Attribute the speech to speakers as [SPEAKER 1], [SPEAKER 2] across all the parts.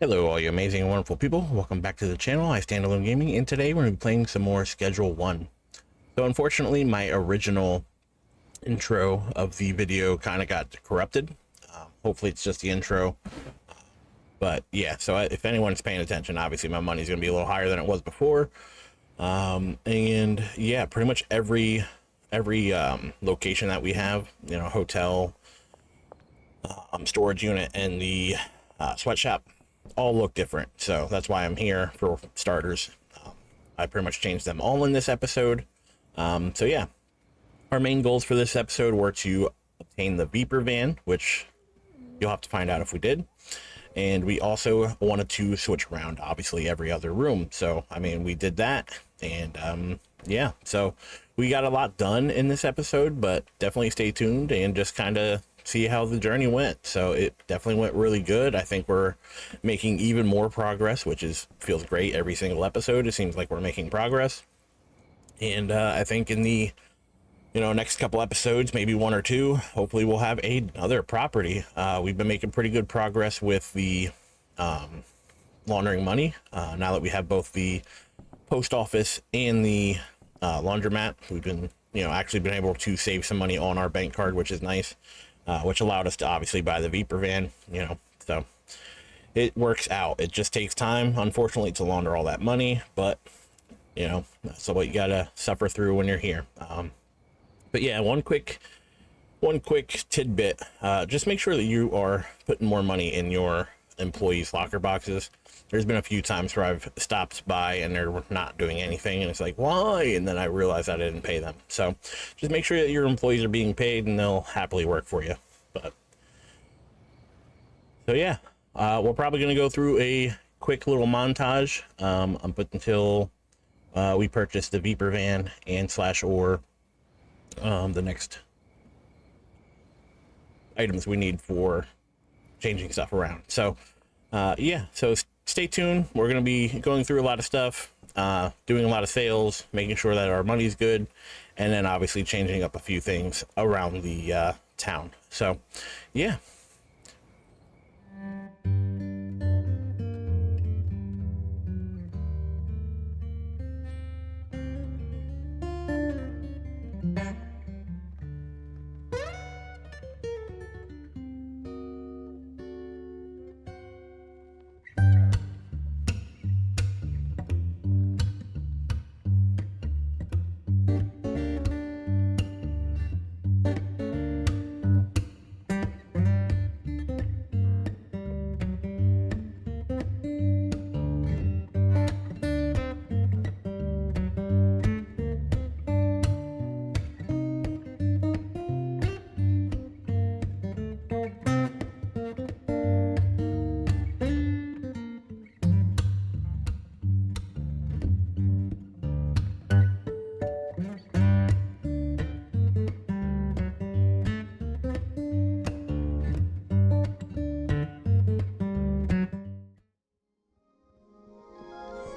[SPEAKER 1] Hello, all you amazing and wonderful people. Welcome back to the channel, IStandAlone Gaming, and today we're going to be playing some more Schedule 1. So unfortunately, my original intro of the video kind of got corrupted. Hopefully it's just the intro. But yeah, so if anyone's paying attention, obviously my money's going to be a little higher than it was before. And yeah, pretty much every location that we have, you know, hotel, storage unit, and the sweatshop all look different, so that's why I'm here for starters. I pretty much changed them all in this episode. So yeah, our main goals for this episode were to obtain the Beeper van, which you'll have to find out if we did, and we also wanted to switch around obviously every other room. So I mean, we did that, and yeah, so we got a lot done in this episode, but definitely stay tuned and just kind of see how the journey went. So it definitely went really good. I think we're making even more progress, which feels great. Every single episode, it seems like we're making progress. And I think in the next couple episodes, maybe one or two, hopefully we'll have another property. We've been making pretty good progress with the laundering money. Now that we have both the post office and the laundromat, we've been actually been able to save some money on our bank card, which is nice. Which allowed us to obviously buy the Viper van, so it works out. It just takes time, unfortunately, to launder all that money, but that's what you gotta suffer through when you're here. But yeah, one quick tidbit: just make sure that you are putting more money in your employees' locker boxes. There's been a few times where I've stopped by and they're not doing anything, and it's like, why? And then I realize I didn't pay them. So just make sure that your employees are being paid and they'll happily work for you. But so yeah, we're probably going to go through a quick little montage up until we purchase the Viper van and /or the next items we need for changing stuff around. So yeah, so stay tuned. We're going to be going through a lot of stuff, doing a lot of sales, making sure that our money's good, and then obviously changing up a few things around the town. So yeah.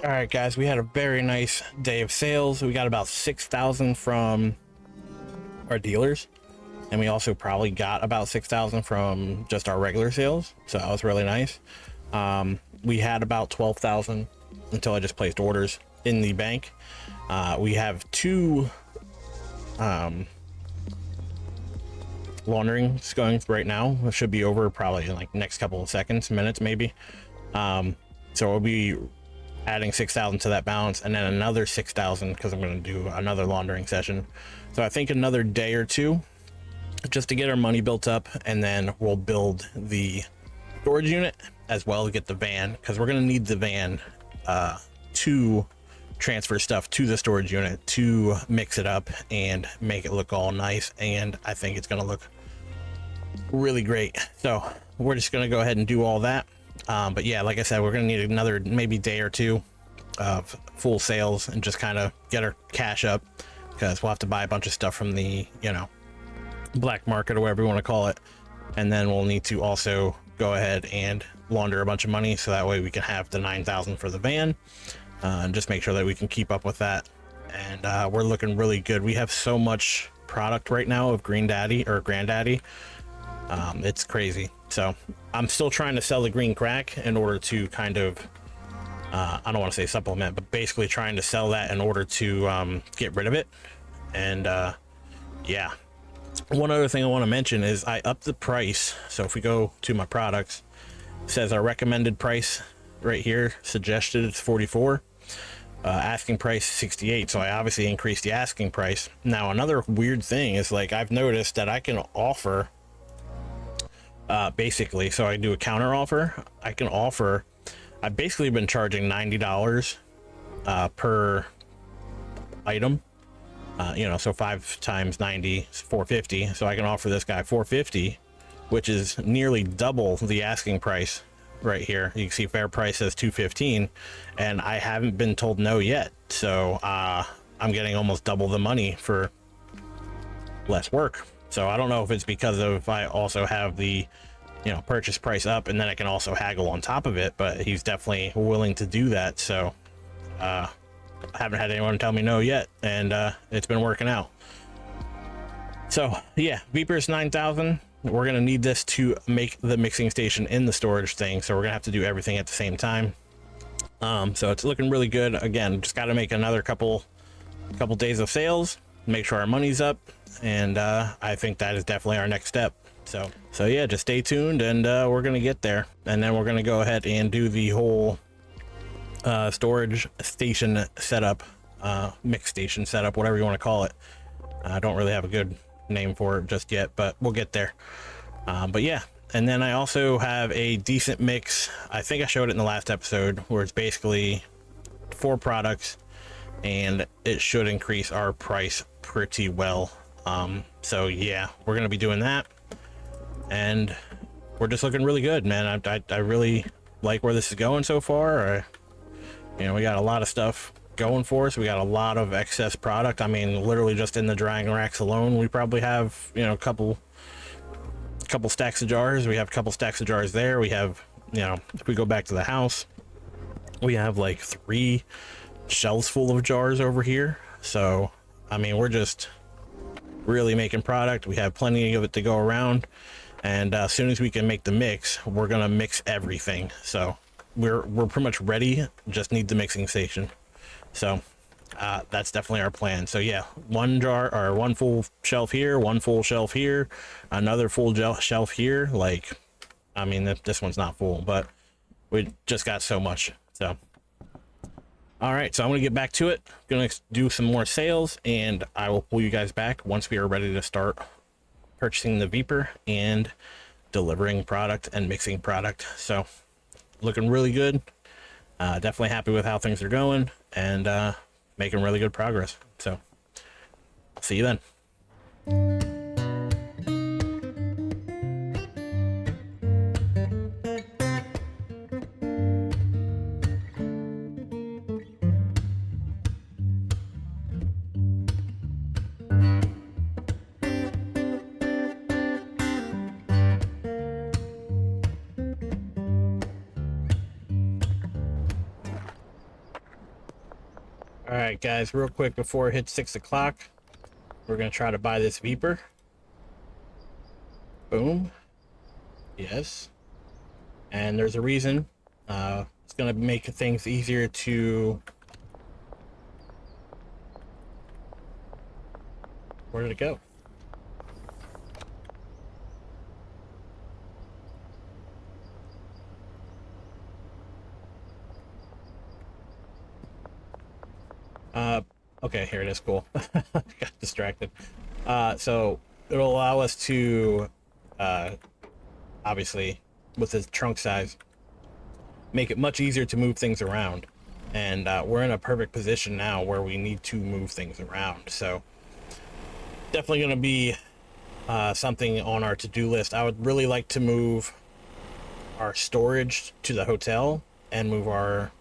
[SPEAKER 1] All right, guys, we had a very nice day of sales. We got about 6,000 from our dealers, and we also probably got about 6,000 from just our regular sales. So that was really nice. We had about 12,000 until I just placed orders in the bank. We have two launderings going right now. It should be over probably in like next couple of minutes maybe. So we'll be adding 6,000 to that balance, and then another 6,000 because I'm going to do another laundering session. So I think another day or two just to get our money built up, and then we'll build the storage unit as well to get the van, because we're going to need the van to transfer stuff to the storage unit to mix it up and make it look all nice, and I think it's going to look really great. So we're just going to go ahead and do all that. But yeah, like I said, we're going to need another maybe day or two of full sales and just kind of get our cash up, because we'll have to buy a bunch of stuff from the black market or whatever you want to call it, and then we'll need to also go ahead and launder a bunch of money so that way we can have the 9,000 for the van, and just make sure that we can keep up with that. And we're looking really good. We have so much product right now of Grandaddy It's crazy. So I'm still trying to sell the green crack in order to kind of I don't want to say supplement, but basically trying to sell that in order to get rid of it. And yeah, one other thing I want to mention is I upped the price. So if we go to my products, it says our recommended price right here, suggested it's 44, asking price 68. So I obviously increased the asking price. Now another weird thing is, like, I've noticed that I can offer basically, so I do a counter offer. I can offer, I've basically been charging $90 per item. You know, so 5 times 90 is 450. So I can offer this guy 450, which is nearly double the asking price right here. You can see fair price says 215, and I haven't been told no yet. So I'm getting almost double the money for less work. So I don't know if it's because of I also have the, you know, purchase price up, and then I can also haggle on top of it, but he's definitely willing to do that. So I haven't had anyone tell me no yet, and it's been working out. So yeah, Vapors 9000. We're gonna need this to make the mixing station in the storage thing, so we're gonna have to do everything at the same time. So it's looking really good. Again, just got to make another couple days of sales, make sure our money's up, and I think that is definitely our next step. So yeah, just stay tuned, and we're gonna get there, and then we're gonna go ahead and do the whole storage station setup, mix station setup, whatever you want to call it. I don't really have a good name for it just yet, but we'll get there. But yeah, and then I also have a decent mix. I think I showed it in the last episode, where it's basically 4 products, and it should increase our price pretty well. So yeah, we're gonna be doing that, and we're just looking really good, man. I really like where this is going so far. You know, we got a lot of stuff going for us. We got a lot of excess product. I mean, literally just in the drying racks alone, we probably have, you know, a couple stacks of jars. We have a couple stacks of jars there. We have, you know, if we go back to the house, we have like 3 shelves full of jars over here. So I mean, we're just really making product. We have plenty of it to go around, and as soon as we can make the mix, we're gonna mix everything. So we're pretty much ready, just need the mixing station. So that's definitely our plan. So yeah, 1 jar or 1 full shelf here, 1 full shelf here, another full shelf here. Like, I mean, this one's not full, but we just got so much. So all right, so I'm gonna get back to it. Gonna do some more sales, and I will pull you guys back once we are ready to start purchasing the Vapor and delivering product and mixing product. So looking really good. Definitely happy with how things are going, and making really good progress. So see you then. All right, guys, real quick before it hits 6 o'clock, we're gonna try to buy this Vapor. Boom. Yes. And there's a reason. It's gonna make things easier to... Where did it go? Okay, here it is. Cool. Got distracted. So it'll allow us to, obviously, with the trunk size, make it much easier to move things around. And we're in a perfect position now where we need to move things around. So definitely going to be something on our to-do list. I would really like to move our storage to the hotel and move our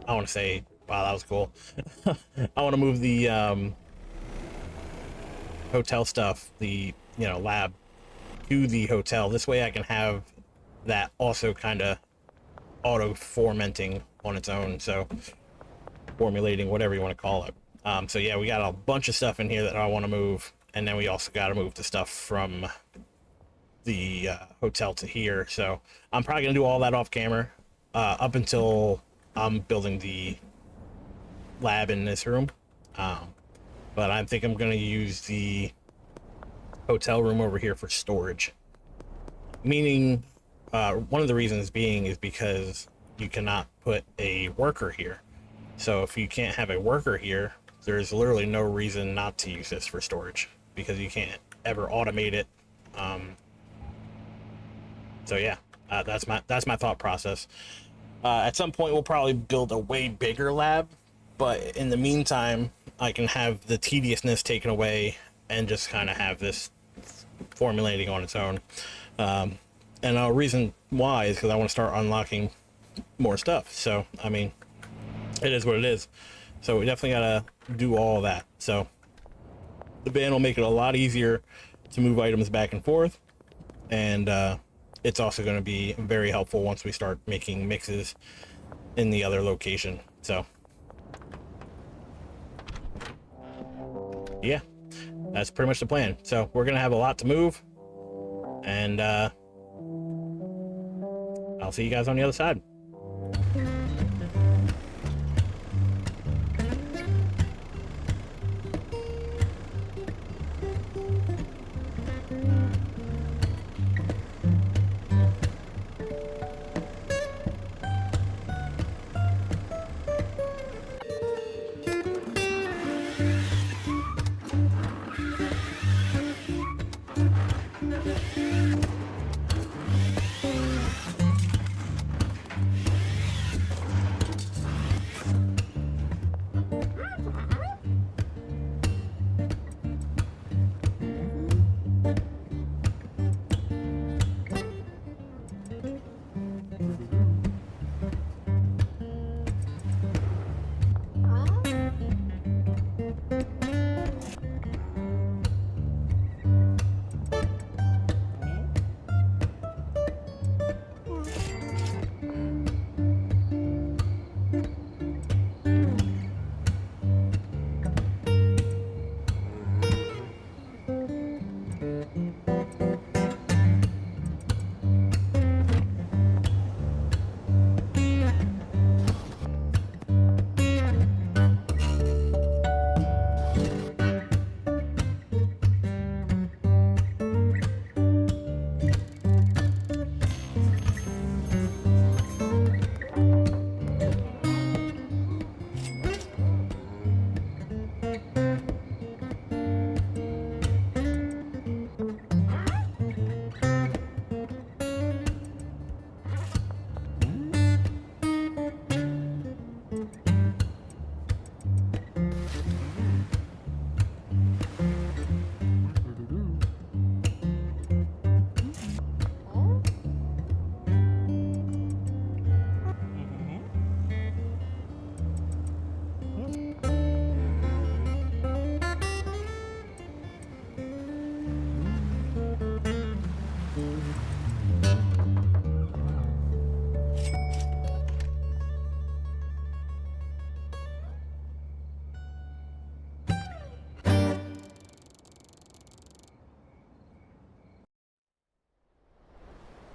[SPEAKER 1] I want to say, wow, that was cool. I want to move the hotel stuff, the, you know, lab, to the hotel. This way I can have that also kind of auto fermenting on its own. So formulating, whatever you want to call it. So yeah, we got a bunch of stuff in here that I want to move, and then we also got to move the stuff from the hotel to here. So I'm probably gonna do all that off camera up until I'm building the lab in this room. But I think I'm gonna use the hotel room over here for storage. Meaning, one of the reasons being is because you cannot put a worker here. So if you can't have a worker here, there's literally no reason not to use this for storage, because you can't ever automate it. So yeah, that's my thought process. At some point, we'll probably build a way bigger lab, but in the meantime, I can have the tediousness taken away and just kind of have this formulating on its own. And a reason why is because I want to start unlocking more stuff. So I mean, it is what it is. So we definitely gotta do all of that. So the ban will make it a lot easier to move items back and forth, and it's also going to be very helpful once we start making mixes in the other location. So yeah, that's pretty much the plan. So we're gonna have a lot to move, and I'll see you guys on the other side.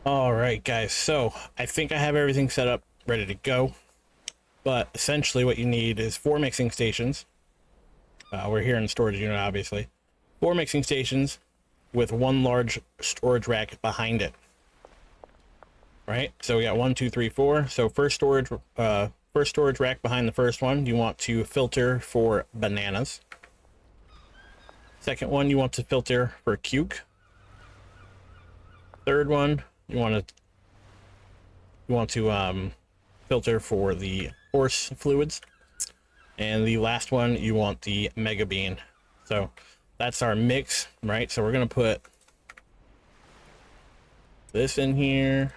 [SPEAKER 1] All right, guys, so I think I have everything set up ready to go, but essentially what you need is 4 mixing stations. We're here in the storage unit, obviously. 4 mixing stations with 1 large storage rack behind it. Right, so we got 1, 2, 3, 4. So first storage rack behind the first one, you want to filter for bananas. Second one, you want to filter for cuke. Third one, you want to filter for the horse fluids, and the last one you want the mega bean. So that's our mix, right? So we're gonna put this in here.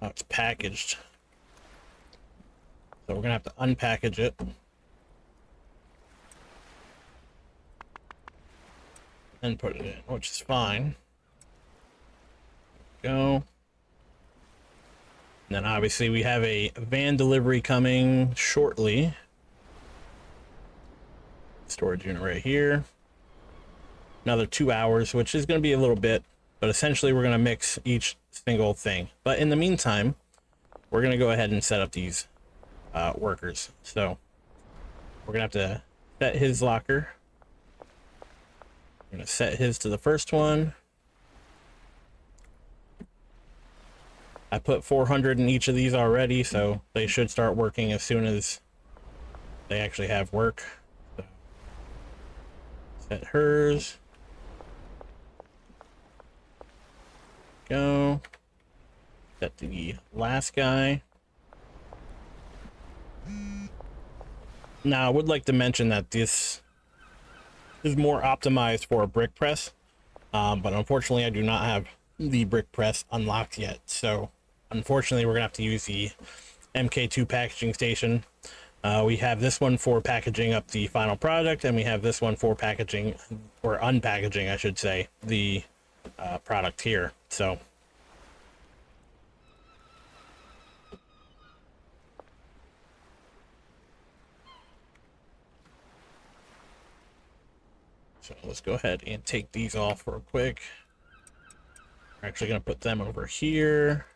[SPEAKER 1] Oh, it's packaged, so we're gonna have to unpackage it and put it in, which is fine. Go. And then obviously we have a van delivery coming shortly. storage unit right here. Another 2 hours, which is going to be a little bit, but essentially we're going to mix each single thing. But in the meantime, we're going to go ahead and set up these workers. So we're going to have to set his locker. I'm going to set his to the first one. I put 400 in each of these already, so they should start working as soon as they actually have work. So set hers. Go. Set the last guy. Now, I would like to mention that this is more optimized for a brick press, but unfortunately I do not have the brick press unlocked yet. So unfortunately we're gonna have to use the MK2 packaging station. We have this one for packaging up the final product, and we have this one for packaging, or unpackaging I should say, the product here. So let's go ahead and take these off real quick. We're actually going to put them over here.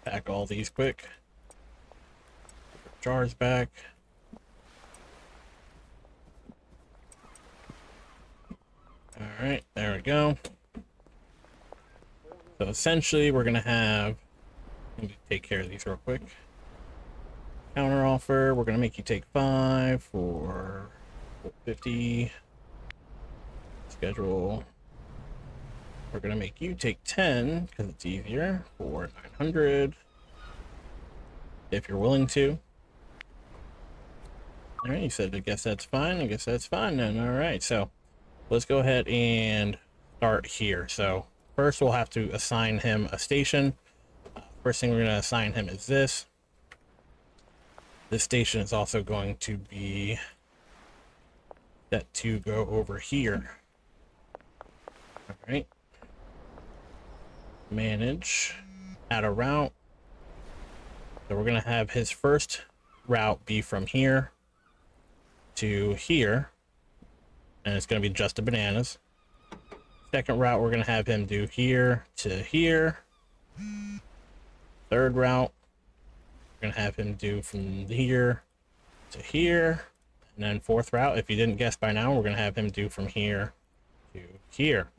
[SPEAKER 1] Pack all these quick. Jars back. All right, there we go. So essentially we're gonna have, let me take care of these real quick. Counter offer, we're gonna make you take 5 for 50. Schedule, we're gonna make you take 10 because it's easier for 900 if you're willing to. All right, you said I guess that's fine. I guess that's fine then. All right, so let's go ahead and start here. So first we'll have to assign him a station. First thing we're going to assign him is this. This station is also going to be set to go over here. All right. Manage, add a route. So we're going to have his first route be from here to here, and it's going to be just the bananas. Second route we're going to have him do here to here. Third route we're going to have him do from here to here. And then fourth route, if you didn't guess by now, we're going to have him do from here to here.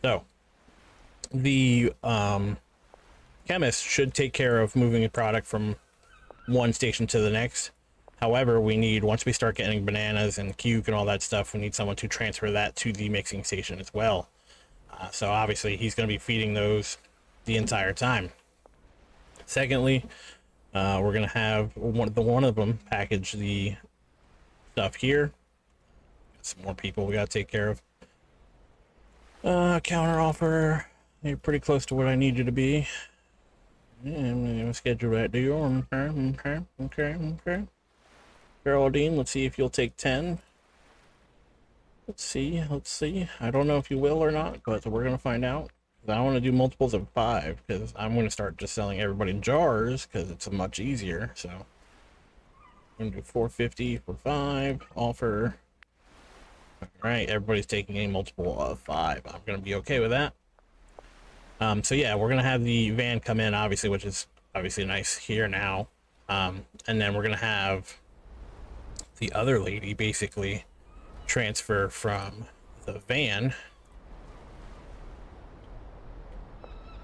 [SPEAKER 1] So the chemist should take care of moving a product from one station to the next. However, we need, once we start getting bananas and cuke and all that stuff, we need someone to transfer that to the mixing station as well. So obviously he's going to be feeding those the entire time. Secondly, we're going to have one of them package the stuff here. Got some more people we got to take care of. Counter offer. You're pretty close to what I need you to be. Yeah, I'm going to schedule that deal. Okay. Geraldine, let's see if you'll take 10. Let's see. I don't know if you will or not, but we're going to find out. I want to do multiples of 5, because I'm going to start just selling everybody jars, because it's much easier. So I'm going to do 450 for 5. Offer. Alright, everybody's taking a multiple of 5. I'm going to be okay with that. So yeah, we're going to have the van come in, obviously, which is obviously nice here now. And then we're going to have the other lady basically transfer from the van.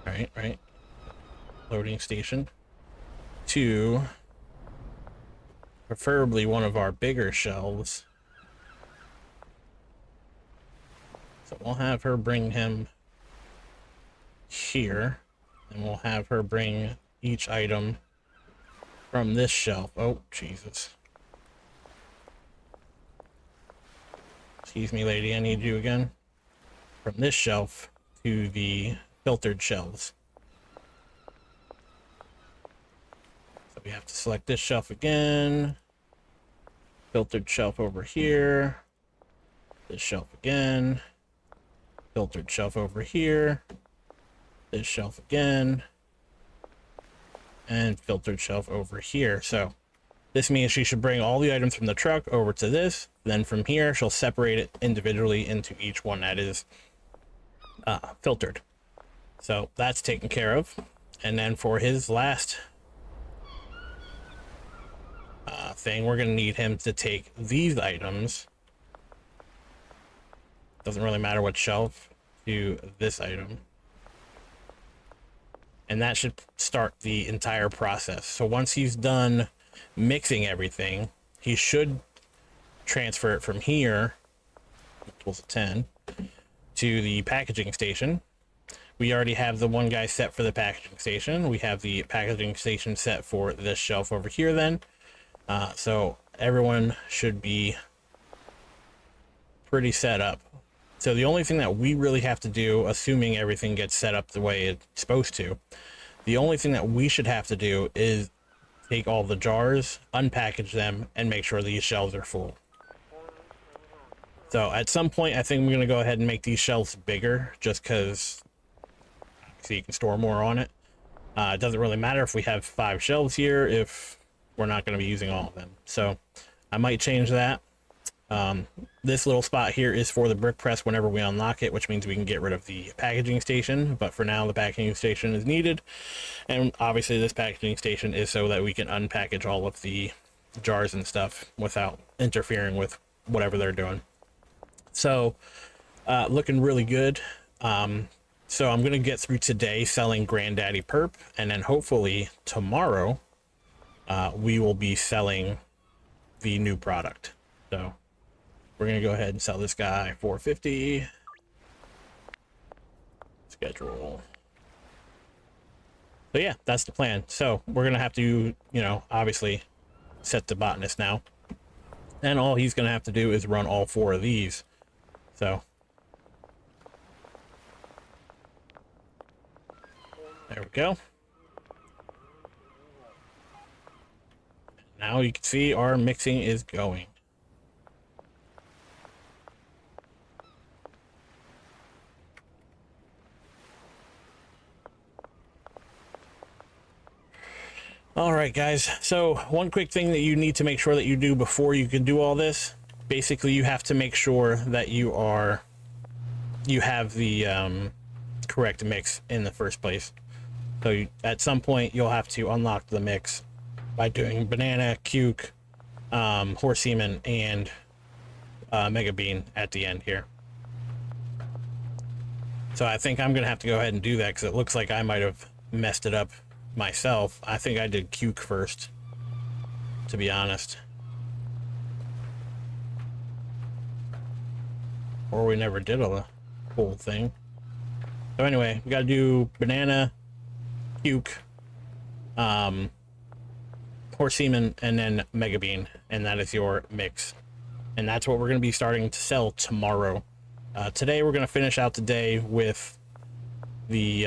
[SPEAKER 1] Right. Loading station to preferably one of our bigger shelves. So we'll have her bring him here, and we'll have her bring each item from this shelf. Oh, Jesus. Excuse me, lady, I need you again. From this shelf to the filtered shelves. So we have to select this shelf again. Filtered shelf over here. This shelf again. Filtered shelf over here. This shelf again. And filtered shelf over here. So this means she should bring all the items from the truck over to this. Then from here, she'll separate it individually into each one that is filtered. So that's taken care of. And then for his last thing, we're going to need him to take these items. Doesn't really matter what shelf, to this item. And that should start the entire process. So once he's done mixing everything, he should transfer it from here, equals a 10, to the packaging station. We already have the one guy set for the packaging station. We have the packaging station set for this shelf over here then. So everyone should be pretty set up. So the only thing that we really have to do, assuming everything gets set up the way it's supposed to, the only thing that we should have to do is take all the jars, unpackage them, and make sure these shelves are full. So at some point, I think I'm going to go ahead and make these shelves bigger, just because so you can store more on it. It doesn't really matter if we have 5 shelves here if we're not going to be using all of them. So I might change that. This little spot here is for the brick press whenever we unlock it, which means we can get rid of the packaging station. But for now, the packaging station is needed. And obviously this packaging station is so that we can unpackage all of the jars and stuff without interfering with whatever they're doing. So looking really good. So I'm going to get through today selling Granddaddy Perp, and then hopefully tomorrow we will be selling the new product. So we're going to go ahead and sell this guy $4.50. Schedule. So yeah, that's the plan. So we're going to have to, you know, obviously set the botanist now. And all he's going to have to do is run all 4 of these. So there we go. Now you can see our mixing is going. All right, guys. So one quick thing that you need to make sure that you do before you can do all this, basically you have to make sure that you have the correct mix in the first place. So at some point you'll have to unlock the mix by doing banana, cuke, horse semen, and mega bean at the end here. So I think I'm gonna have to go ahead and do that because it looks like I might have messed it up myself. I think I did cuke first, to be honest. Or we never did a whole thing. So anyway, we gotta do banana, cuke, horse semen, and then mega bean, and that is your mix. And that's what we're going to be starting to sell tomorrow. Today we're going to finish out the day with the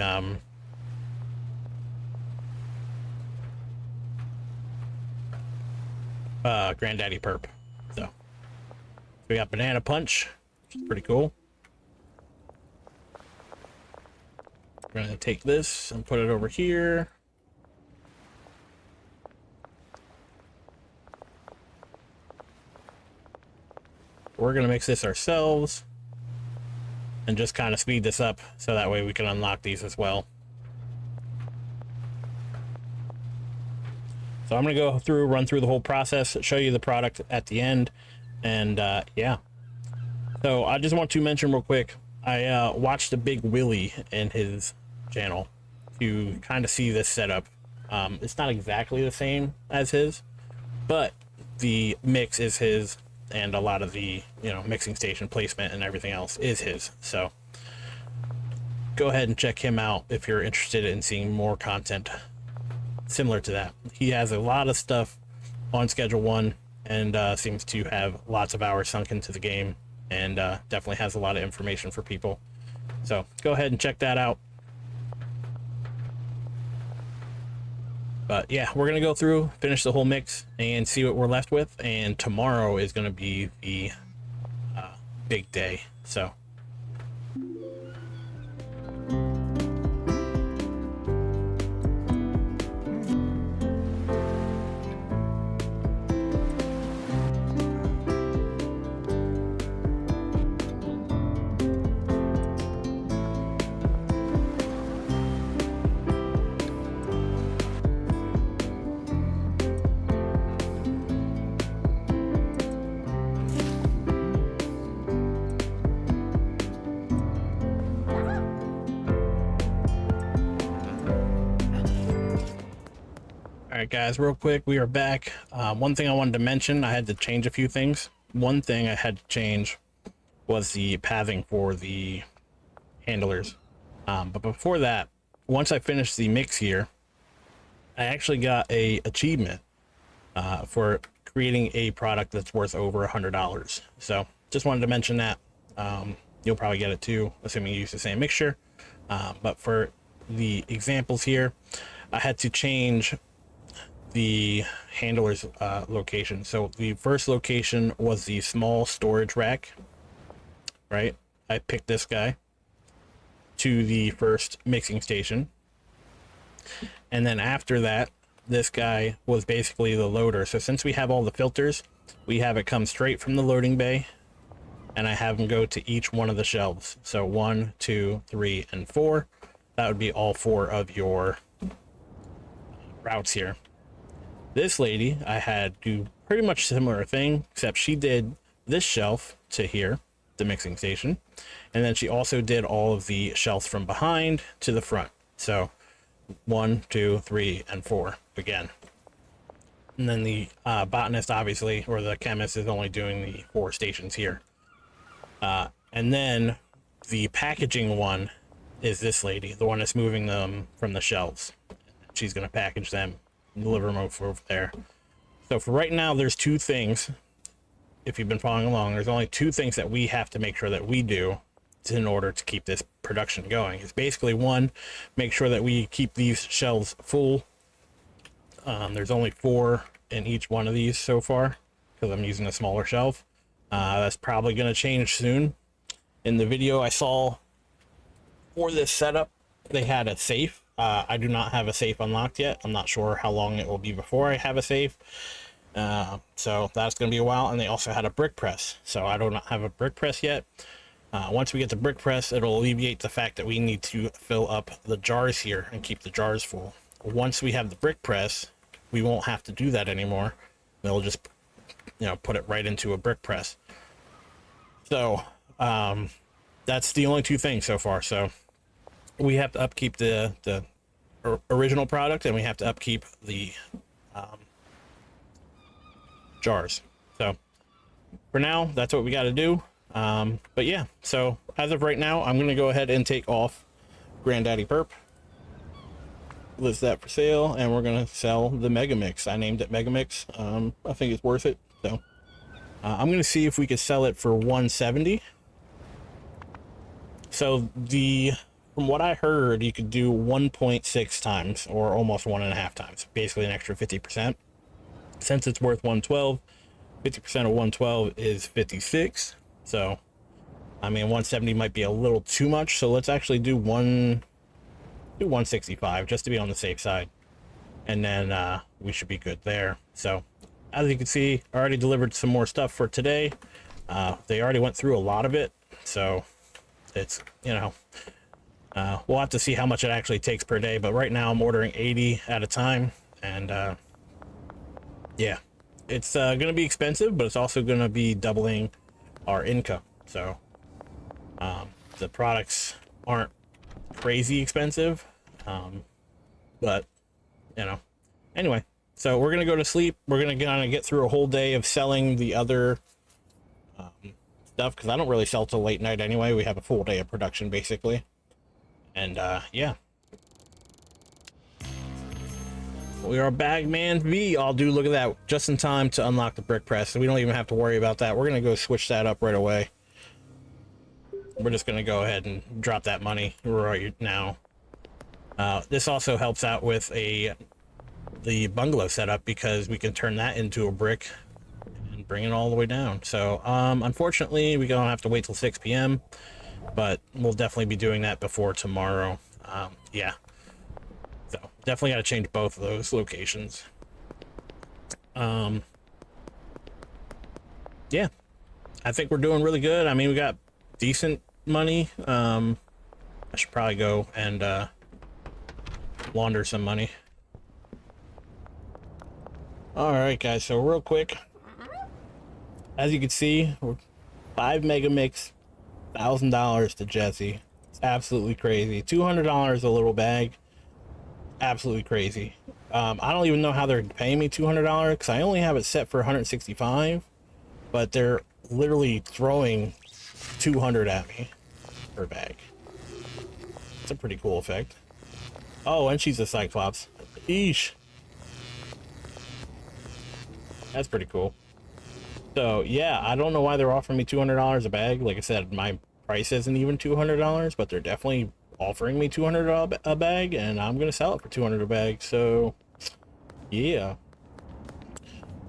[SPEAKER 1] Granddaddy Perp. So we got banana punch, which is pretty cool. We're going to take this and put it over here. We're going to mix this ourselves and just kind of speed this up so that way we can unlock these as well. So I'm going to go through, run through the whole process, show you the product at the end, and yeah. So I just want to mention real quick, I watched a Big Willie in his channel to kind of see this setup. It's not exactly the same as his, but the mix is his, and a lot of the, you know, mixing station placement and everything else is his. So go ahead and check him out if you're interested in seeing more content similar to that. He has a lot of stuff on Schedule 1 and seems to have lots of hours sunk into the game, and definitely has a lot of information for people. So go ahead and check that out. But yeah, we're gonna go through, finish the whole mix, and see what we're left with. And tomorrow is gonna be the big day. So. All right, guys, real quick, we are back. One thing I wanted to mention, I had to change a few things. One thing I had to change was the pathing for the handlers. But before that, once I finished the mix here, I actually got a achievement for creating a product that's worth over $100. So just wanted to mention that. You'll probably get it too, assuming you use the same mixture. But for the examples here, I had to change the handler's location. So the first location was the small storage rack, right? I picked this guy to the first mixing station, and then after that, this guy was basically the loader. So since we have all the filters, we have it come straight from the loading bay, and I have them go to each one of the shelves. So 1, 2, 3, and 4. That would be all 4 of your routes here. This lady, I had do pretty much similar thing, except she did this shelf to here, the mixing station, and then she also did all of the shelves from behind to the front. So 1, 2, 3, and 4 again. And then the botanist, obviously, or the chemist, is only doing the 4 stations here. And then the packaging one is this lady, the one that's moving them from the shelves. She's going to package them, deliver them over there. So for right now, there's 2 things. If you've been following along, there's only 2 things that we have to make sure that we do in order to keep this production going. It's basically, 1, make sure that we keep these shelves full. There's only 4 in each one of these so far, because I'm using a smaller shelf. That's probably going to change soon. In the video I saw for this setup, they had a safe. I do not have a safe unlocked yet. I'm not sure how long it will be before I have a safe. So that's going to be a while. And they also had a brick press. So I do not have a brick press yet. Once we get the brick press, it'll alleviate the fact that we need to fill up the jars here and keep the jars full. Once we have the brick press, we won't have to do that anymore. They'll just, put it right into a brick press. So that's the only 2 things so far. So we have to upkeep the original product, and we have to upkeep the jars. So for now, that's what we got to do. But yeah, so as of right now, I'm going to go ahead and take off Granddaddy Perp. List that for sale, and we're going to sell the Mega Mix. I named it Mega Mix. I think it's worth it. So I'm going to see if we could sell it for 170. So from what I heard, you could do 1.6 times, or almost 1.5 times, basically an extra 50%. Since it's worth 112, 50% of 112 is 56. So, I mean, 170 might be a little too much. So let's actually do 165 just to be on the safe side. And then we should be good there. So, as you can see, I already delivered some more stuff for today. They already went through a lot of it. So, it's, we'll have to see how much it actually takes per day, but right now I'm ordering 80 at a time, and yeah, it's going to be expensive, but it's also going to be doubling our income. So the products aren't crazy expensive, but anyway, so we're going to go to sleep. We're going to kind of get through a whole day of selling the other stuff, because I don't really sell till late night anyway. We have a full day of production basically. And yeah, we are Bagman V. I'll do, look at that, just in time to unlock the brick press, so we don't even have to worry about that. We're gonna go switch that up right away. We're just gonna go ahead and drop that money right now. This also helps out with a the bungalow setup, because we can turn that into a brick and bring it all the way down. So unfortunately we're gonna have to wait till 6 p.m, but we'll definitely be doing that before tomorrow. Yeah, so definitely got to change both of those locations. Yeah, I think we're doing really good. I mean, we got decent money. I should probably go and launder some money. All right, guys, so real quick, as you can see, we're 5 megamix, $1,000 to Jesse. It's absolutely crazy. $200 a little bag. Absolutely crazy. I don't even know how they're paying me $200 because I only have it set for 165, but they're literally throwing 200 at me per bag. It's a pretty cool effect. Oh, and she's a Cyclops. Eesh. That's pretty cool. So yeah, I don't know why they're offering me $200 a bag. Like I said, my price isn't even $200, but they're definitely offering me $200 a bag, and I'm gonna sell it for $200 a bag. So yeah,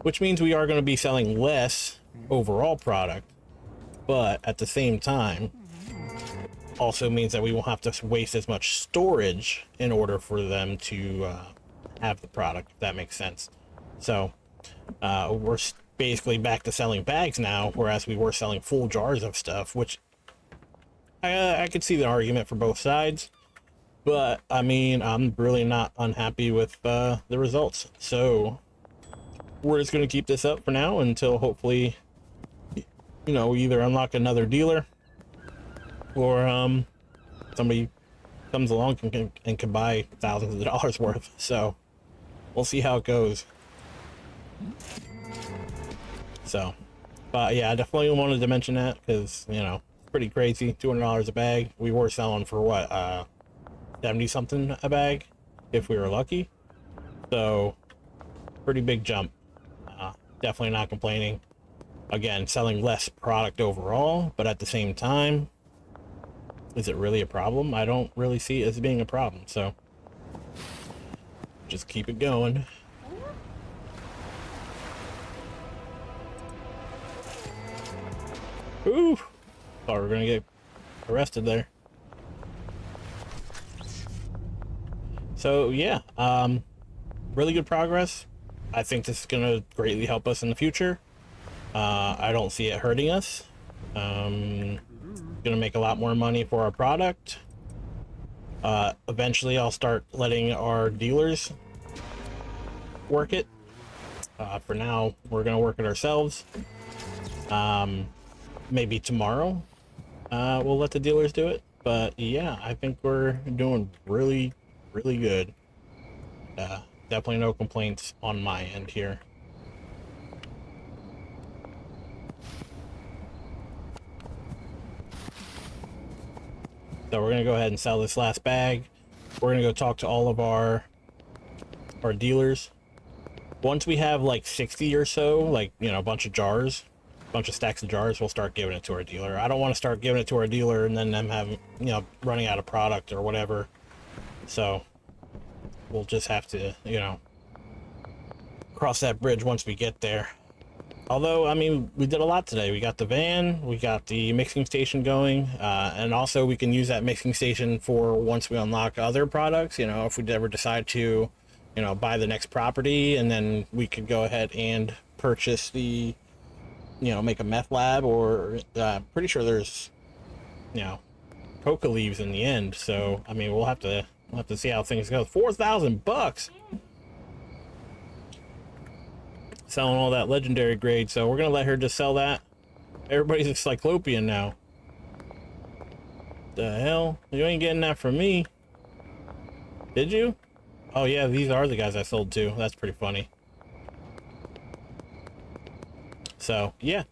[SPEAKER 1] which means we are going to be selling less overall product, but at the same time also means that we won't have to waste as much storage in order for them to have the product, if that makes sense. So we're basically back to selling bags now, whereas we were selling full jars of stuff, which I could see the argument for both sides, but I mean, I'm really not unhappy with the results. So we're just going to keep this up for now until hopefully, you know, we either unlock another dealer or somebody comes along and can buy thousands of dollars worth. So we'll see how it goes. So, but yeah, I definitely wanted to mention that because, you know, it's pretty crazy. $200 a bag. We were selling for what, 70 something a bag if we were lucky. So pretty big jump. Definitely not complaining. Again, selling less product overall, but at the same time, is it really a problem? I don't really see it as being a problem. So just keep it going. Ooh, thought we were gonna get arrested there. So yeah, really good progress. I think this is gonna greatly help us in the future. I don't see it hurting us. Gonna make a lot more money for our product. Eventually I'll start letting our dealers work it. For now, we're gonna work it ourselves. Maybe tomorrow we'll let the dealers do it, but yeah, I think we're doing really good. Definitely no complaints on my end here. So we're gonna go ahead and sell this last bag. We're gonna go talk to all of our dealers. Once we have like 60 or so, like, you know, a bunch of stacks of jars, we'll start giving it to our dealer. I don't want to start giving it to our dealer and then them having, you know, running out of product or whatever. So we'll just have to, you know, cross that bridge once we get there. Although, I mean, we did a lot today. We got the van, we got the mixing station going, and also we can use that mixing station for once we unlock other products. You know, if we ever decide to, you know, buy the next property, and then we could go ahead and purchase the, you know, make a meth lab, or pretty sure there's, you know, coca leaves in the end. So I mean, we'll have to see how things go. $4,000 selling all that legendary grade, so we're gonna let her just sell that. Everybody's a cyclopean now. The hell, you ain't getting that from me, did you? Oh yeah, these are the guys I sold to. That's pretty funny. So yeah,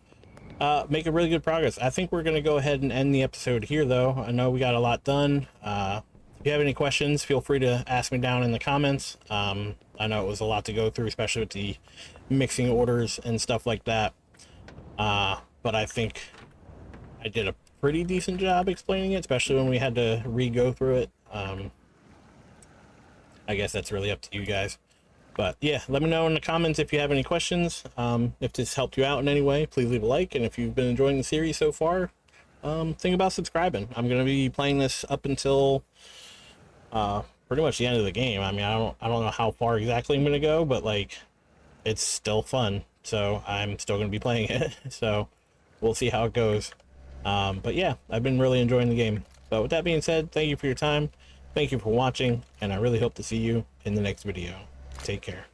[SPEAKER 1] making really good progress. I think we're gonna go ahead and end the episode here, though. I know we got a lot done. If you have any questions, feel free to ask me down in the comments. I know it was a lot to go through, especially with the mixing orders and stuff like that. But I think I did a pretty decent job explaining it, especially when we had to re-go through it. I guess that's really up to you guys. But yeah, let me know in the comments if you have any questions. If this helped you out in any way, please leave a like. And if you've been enjoying the series so far, think about subscribing. I'm going to be playing this up until pretty much the end of the game. I mean, I don't know how far exactly I'm going to go, but like, it's still fun. So I'm still going to be playing it. So we'll see how it goes. But yeah, I've been really enjoying the game. So with that being said, thank you for your time. Thank you for watching, and I really hope to see you in the next video. Take care.